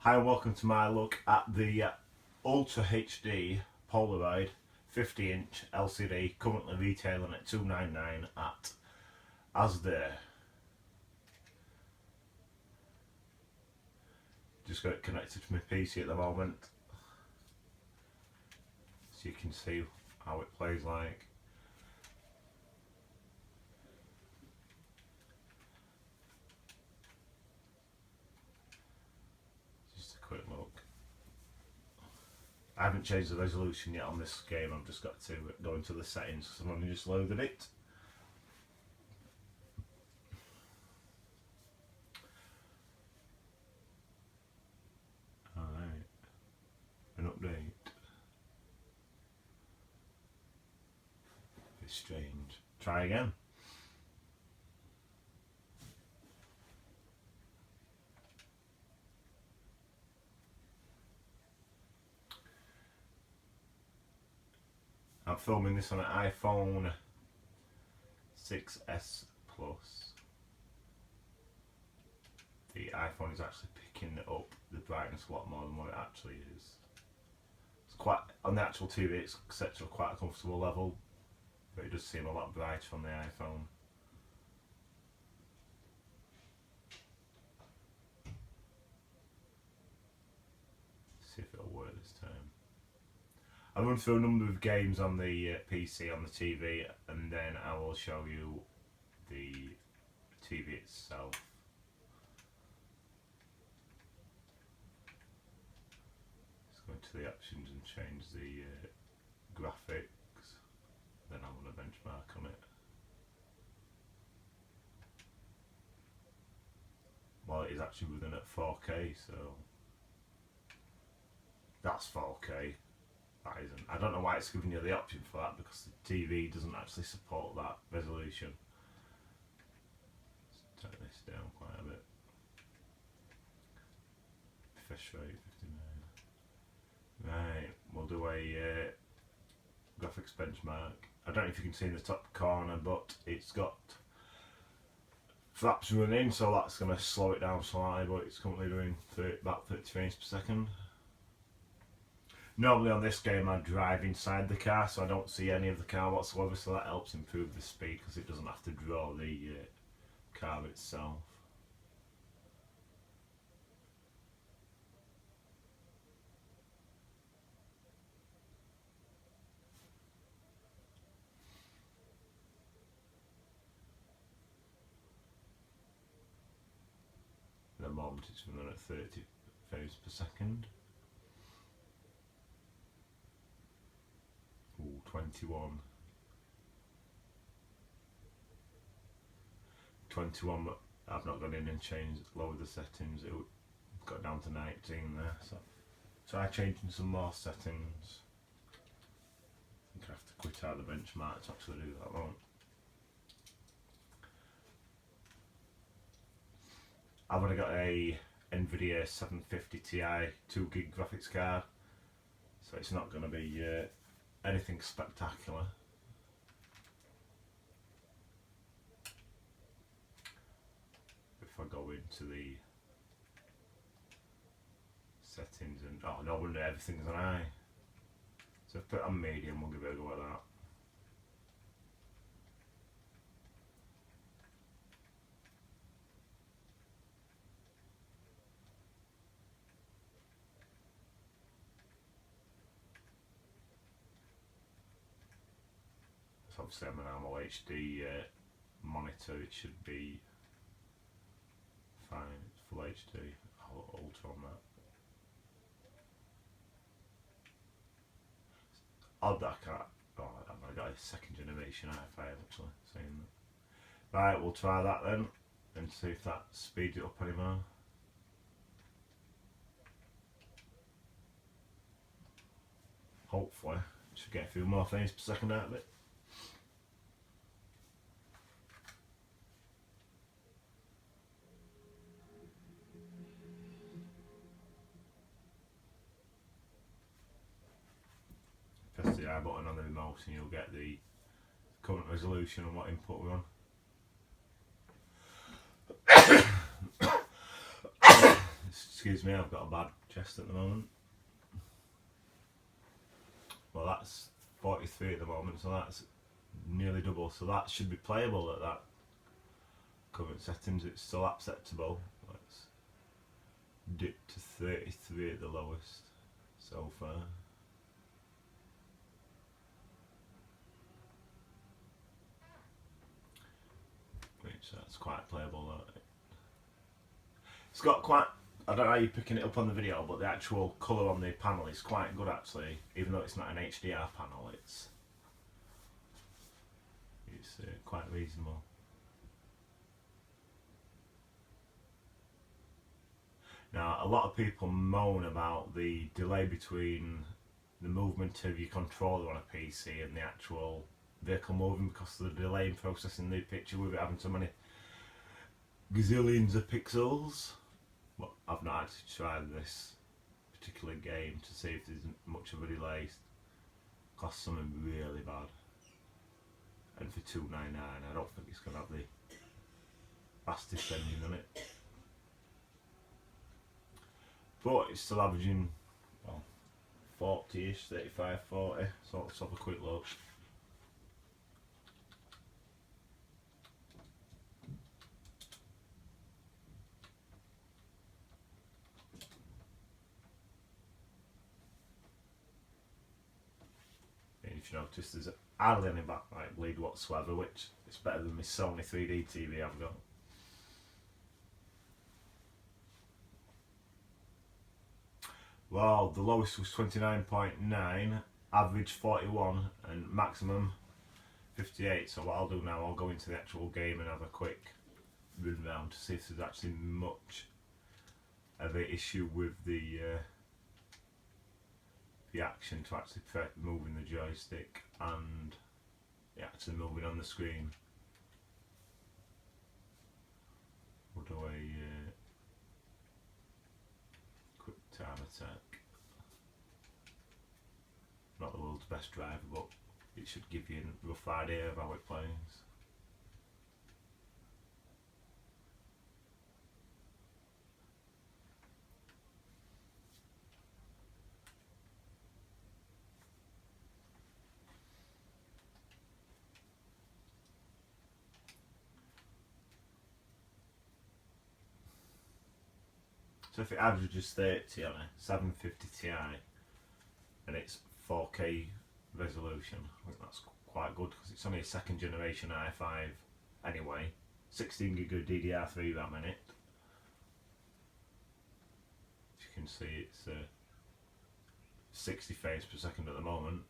Hi and welcome to my look at the Ultra HD Polaroid 50-inch LCD, currently retailing at $299 at Asda. Just got it connected to my PC at the moment, so you can see how it plays like. Just a quick look. I haven't changed the resolution yet on this game. I've just got to go into the settings because I've only just loaded it. Alright, an update. It's strange. Try again. I'm filming this on an iPhone 6S Plus. The iPhone is actually picking up the brightness a lot more than what it actually is. It's quite, on the actual TV it's set to quite a comfortable level, but it does seem a lot brighter on the iPhone. See if it'll work this time. I'll run through a number of games on the PC, on the TV, and then I will show you the TV itself. Let's go into the options and change the graphics, then I want a benchmark on it. Well, it is actually running at 4K, so that's 4K. That isn't. I don't know why it's giving you the option for that, because the TV doesn't actually support that resolution. Let's turn this down quite a bit. Refresh rate 59. Right, we'll do a graphics benchmark. I don't know if you can see in the top corner, but it's got flaps running, so that's going to slow it down slightly, but it's currently doing about 30 frames per second. Normally on this game I drive inside the car, so I don't see any of the car whatsoever, so that helps improve the speed because it doesn't have to draw the car itself. At the moment it's running at 30 frames per second. Ooh, 21. 21, but I've not gone in and changed, lowered the settings. It got down to 19 there, so try changing some more settings. I think I have to quit out the benchmark to actually do that one. I've already got a Nvidia 750 Ti 2GB graphics card, so it's not going to be anything spectacular. If I go into the settings and oh no wonder everything's on high. So if I put it on medium, we'll give it a go at that. So obviously I'm an normal HD monitor, it should be fine. It's full HD. I'll alter on that. Odd that I can't. Oh, I've only got a second generation i5 actually saying that. Right, we'll try that then and see if that speeds it up anymore. Hopefully, should get a few more frames per second out of it. Press the I button on the remote and you'll get the current resolution and what input we're on. It's Excuse me, I've got a bad chest at the moment. Well, that's 43 at the moment, so that's nearly double. So that should be playable at that current settings. It's still acceptable. Let's dip to 33 at the lowest so far. Which that's quite playable though. It's got quite, I don't know how you're picking it up on the video, but the actual colour on the panel is quite good actually. Even though it's not an HDR panel, it's quite reasonable. Now, a lot of people moan about the delay between the movement of your controller on a PC and the actual vehicle moving because of the delay in processing the picture with it having so many gazillions of pixels. But I've not actually tried this particular game to see if there's much of a delay. It costs something really bad. And for $299, I don't think it's going to have the fastest engine on it. But it's still averaging, well, 40-ish, 35, 40. So let's have a quick look. And if you notice, there's hardly any backlight bleed whatsoever, which is better than my Sony 3D TV I've got. Well, the lowest was 29.9, average 41, and maximum 58. So what I'll do now, I'll go into the actual game and have a quick run round to see if there's actually much of an issue with the action to actually moving the joystick and actually moving on the screen. We'll do a quick time attack. Not the world's best driver, but it should give you a rough idea of how it plays. So if it averages 30 on a 750 Ti and it's 4K resolution, I think that's quite good because it's only a second generation i5 anyway. 16GB of DDR3 RAM in it. As you can see, it's 60 frames per second at the moment.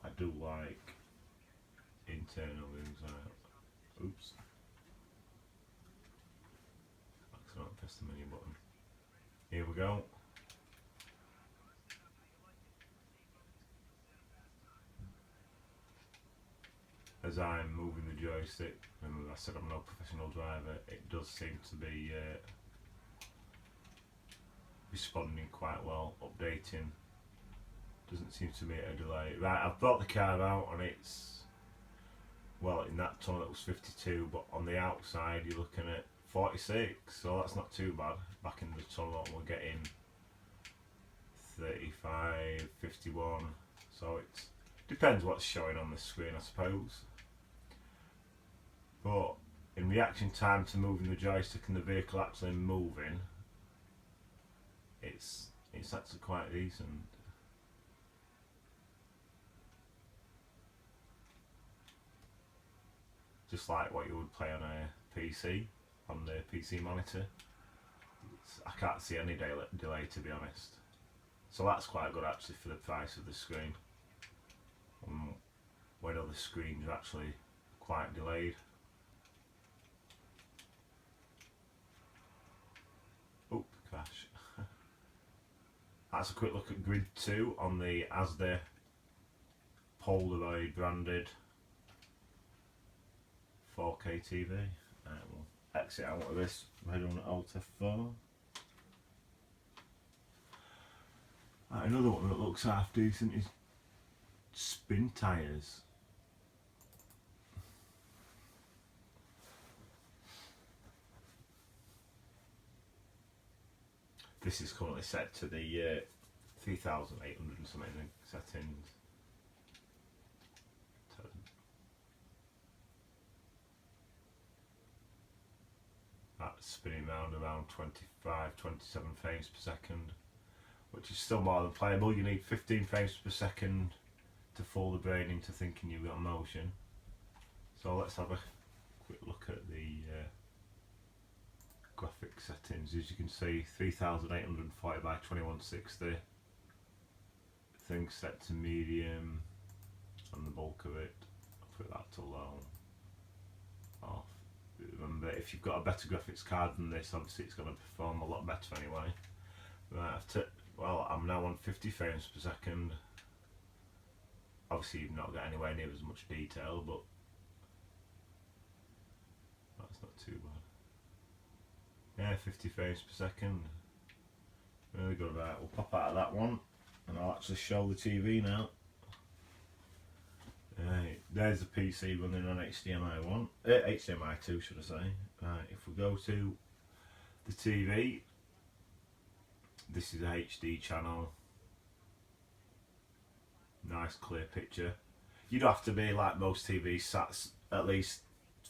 I do like internal rooms out. Oops. Accidentally pressed the menu button. Here we go. As I'm moving the joystick, remember I said I'm no professional driver, it does seem to be responding quite well, updating. Doesn't seem to be at a delay. Right, I've brought the car out and it's, well, in that tunnel it was 52, but on the outside you're looking at 46, so that's not too bad. Back in the tunnel we're getting 35, 51, so it depends what's showing on the screen, I suppose. But in reaction time to moving the joystick and the vehicle actually moving, it's actually quite decent. Just like what you would play on a PC, on the PC monitor. I can't see any delay to be honest. So that's quite good actually for the price of the screen. When other screens are actually quite delayed. Oh, crash. That's a quick look at Grid 2 on the Asda Polaroid branded 4K TV. Right, we'll exit out of this, head on Alt F4. Right, another one that looks half decent is spin tyres. This is currently set to the 3800 and something settings. That's spinning around 25, 27 frames per second, which is still more than playable. You need 15 frames per second to fool the brain into thinking you've got motion. So let's have a quick look at the graphic settings. As you can see, 3840 by 2160. Things set to medium and the bulk of it. I'll put that to low. Off. Remember, if you've got a better graphics card than this, obviously it's going to perform a lot better anyway. Right, well, I'm now on 50 frames per second. Obviously you've not got anywhere near as much detail, but that's not too bad. Yeah, 50 frames per second. Really good. Right, we'll pop out of that one and I'll actually show the TV now. Right, there's the PC running on HDMI 2 should I say. Right, if we go to the TV, this is a HD channel. Nice clear picture. You'd have to be like most TVs, sat at least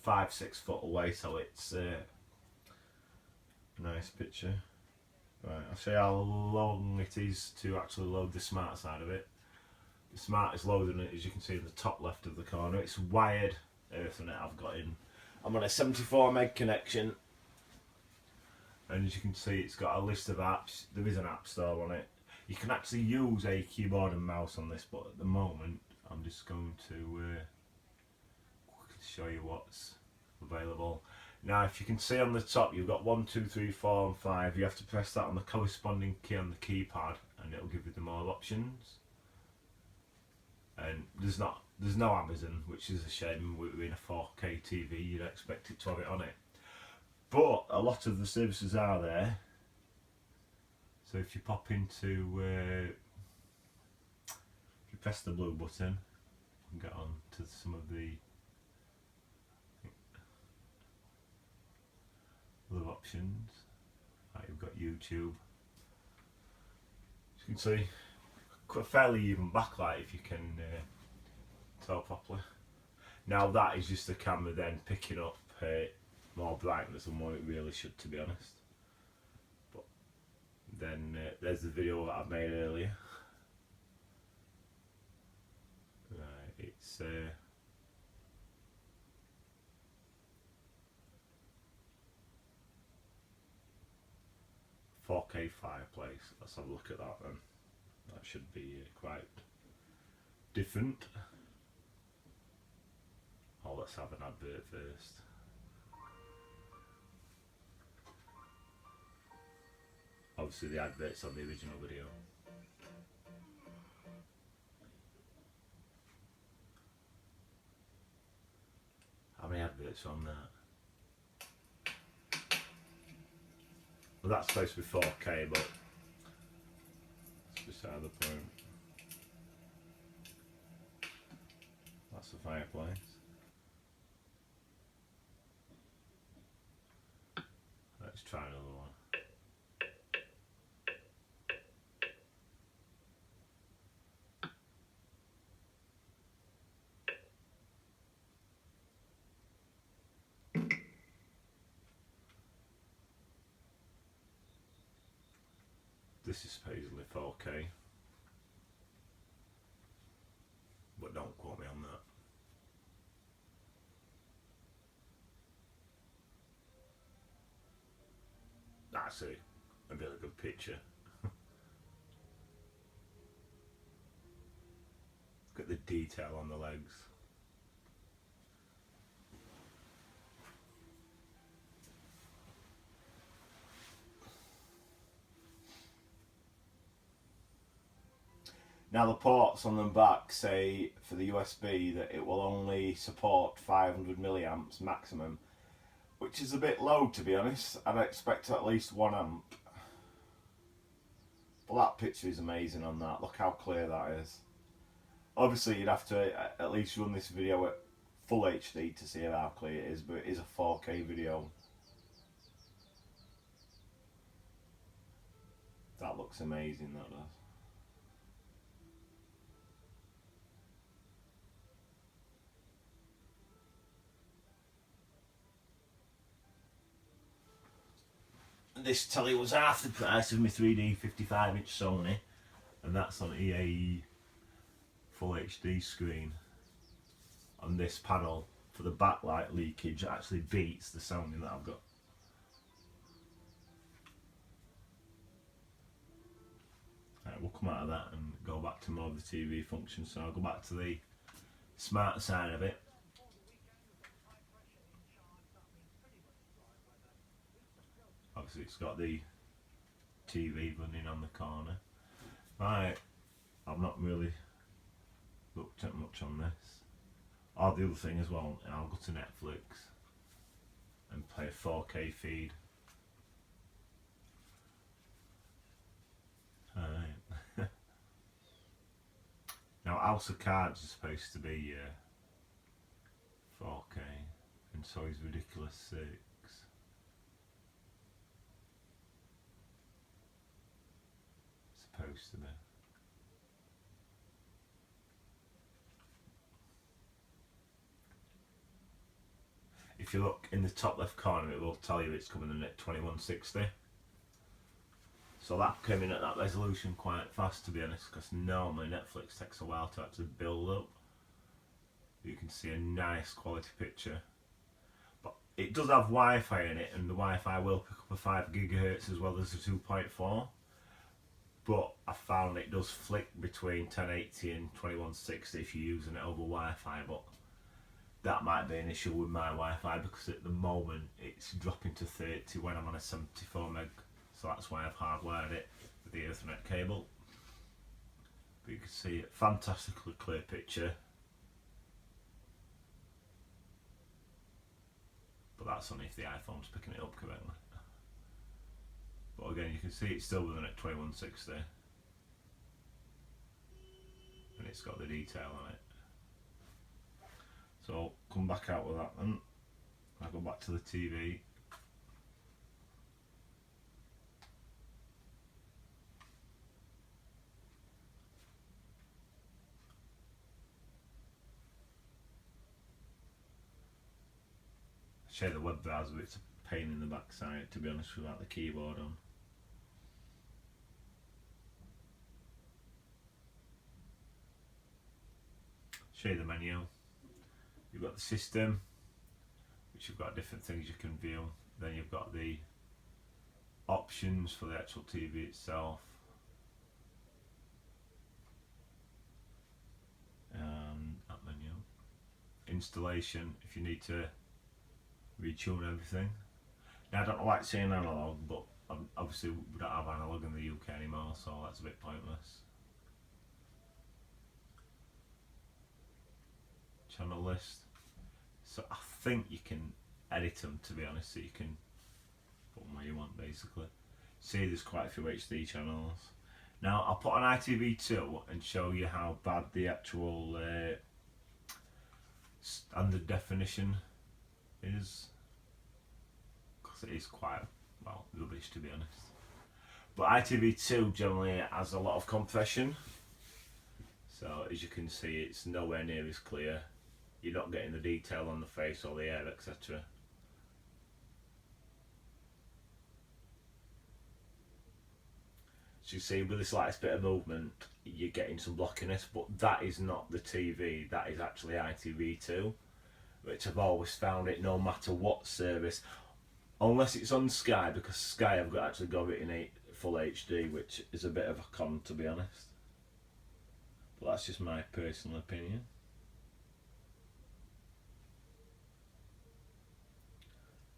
5-6 foot away, so it's a nice picture. Right, I'll show you how long it is to actually load the smart side of it. The smart is loading it, as you can see in the top left of the corner. It's wired Ethernet I've got in. I'm on a 74 meg connection, and as you can see it's got a list of apps. There is an app store on it. You can actually use a keyboard and mouse on this, but at the moment I'm just going to show you what's available. Now, if you can see on the top, you've got 1, 2, 3, 4 and 5. You have to press that on the corresponding key on the keypad and it'll give you the more options. And there's no Amazon, which is a shame. Being a 4K TV, you'd expect it to have it on it, but a lot of the services are there. So if you pop into, if you press the blue button, you can get on to some of the other options. Right, you've got YouTube. As you can see, quite fairly even backlight if you can tell properly. Now that is just the camera then picking up more brightness than what it really should, to be honest. But then there's the video that I made earlier. Right, it's 4K fireplace. Let's have a look at that then. That should be quite different. Oh, let's have an advert first. Obviously the advert's on the original video. How many adverts on that? Well, that's supposed to be 4K, but that's beside the point. That's the fireplace. Let's try another one. This is supposedly 4K, but don't quote me on that. That's a really good picture. Look at the detail on the legs. Now the ports on the back say for the USB that it will only support 500 milliamps maximum, which is a bit low, to be honest. I'd expect at least 1 amp. But that picture is amazing on that. Look how clear that is. Obviously you'd have to at least run this video at full HD to see how clear it is, but it is a 4K video. That looks amazing, that does. This telly was half the price of my 3D 55-inch Sony, and that's on EAE Full HD screen. And this panel for the backlight leakage actually beats the Sony that I've got. Right, we'll come out of that and go back to more of the TV function. So I'll go back to the smart side of it. Obviously it's got the TV running on the corner. Right, I've not really looked at much on this. Oh, the other thing as well, I'll go to Netflix and play a 4K feed. Alright. Now House of Cards is supposed to be 4K, and so is Ridiculous 6. Supposed to be. If you look in the top left corner, it will tell you it's coming in at 2160. So that came in at that resolution quite fast, to be honest, because normally Netflix takes a while to actually build up. You can see a nice quality picture. But it does have Wi-Fi in it, and the Wi-Fi will pick up a 5 GHz as well as a 2.4. But I found it does flick between 1080 and 2160 if you're using it over Wi-Fi, but that might be an issue with my Wi-Fi because at the moment it's dropping to 30 when I'm on a 74 meg, so that's why I've hardwired it with the Ethernet cable. But you can see a fantastically clear picture, but that's only if the iPhone's picking it up correctly. But again, you can see it's still within at 2160, and it's got the detail on it. So I'll come back out with that then. I'll go back to the TV. Share the web browser, it's a pain in the backside, to be honest, without the keyboard on. Show you the menu. You've got the system, which you've got different things you can view. Then you've got the options for the actual TV itself. And that menu. Installation, if you need to retune everything. Now I don't like saying analog, but obviously we don't have analog in the UK anymore, so that's a bit pointless. Channel list. So I think you can edit them, to be honest, so you can put them where you want basically. See, there's quite a few HD channels. Now I'll put on ITV2 and show you how bad the actual standard definition is, because it is quite, well, rubbish, to be honest. But ITV2 generally has a lot of compression, so as you can see it's nowhere near as clear. You're not getting the detail on the face or the hair, etc. So you see, with the slightest bit of movement you're getting some blockiness, but that is not the TV, that is actually ITV2, which I've always found it, no matter what service, unless it's on Sky, because Sky have actually got it in full HD, which is a bit of a con, to be honest. But that's just my personal opinion.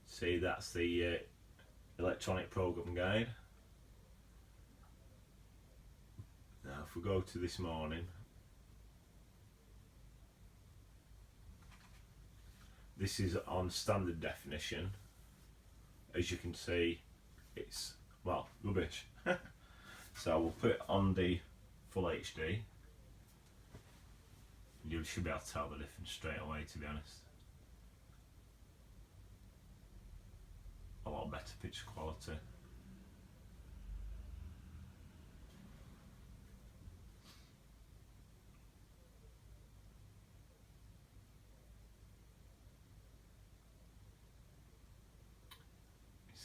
See, that's the electronic program guide. Now if we go to this morning, this is on standard definition. As you can see, it's, well, rubbish. So we'll put it on the full HD. You should be able to tell the difference straight away, to be honest. A lot better picture quality.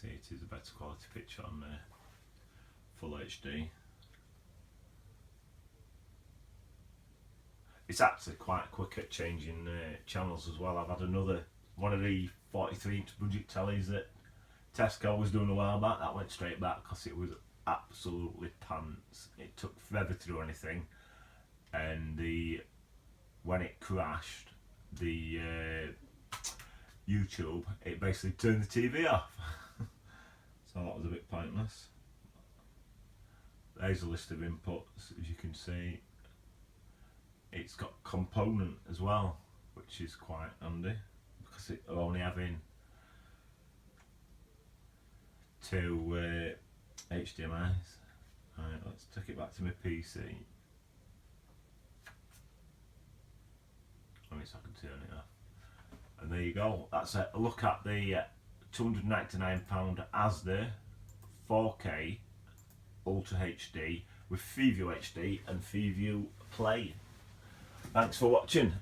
see it is a better quality picture on full HD. It's actually quite quick at changing channels as well. I've had another one of the 43-inch budget tellies that Tesco was doing a while back. That went straight back because it was absolutely pants. It took forever to do anything, and when it crashed, the YouTube, it basically turned the TV off. So that was a bit pointless. There's a list of inputs, as you can see. It's got component as well, which is quite handy because it's only having 2 HDMIs. Right, let's take it back to my PC. Let me see if I can turn it off. And there you go. That's a look at the £299 Asda 4K Ultra HD with Freeview HD and Freeview Play. Thanks for watching.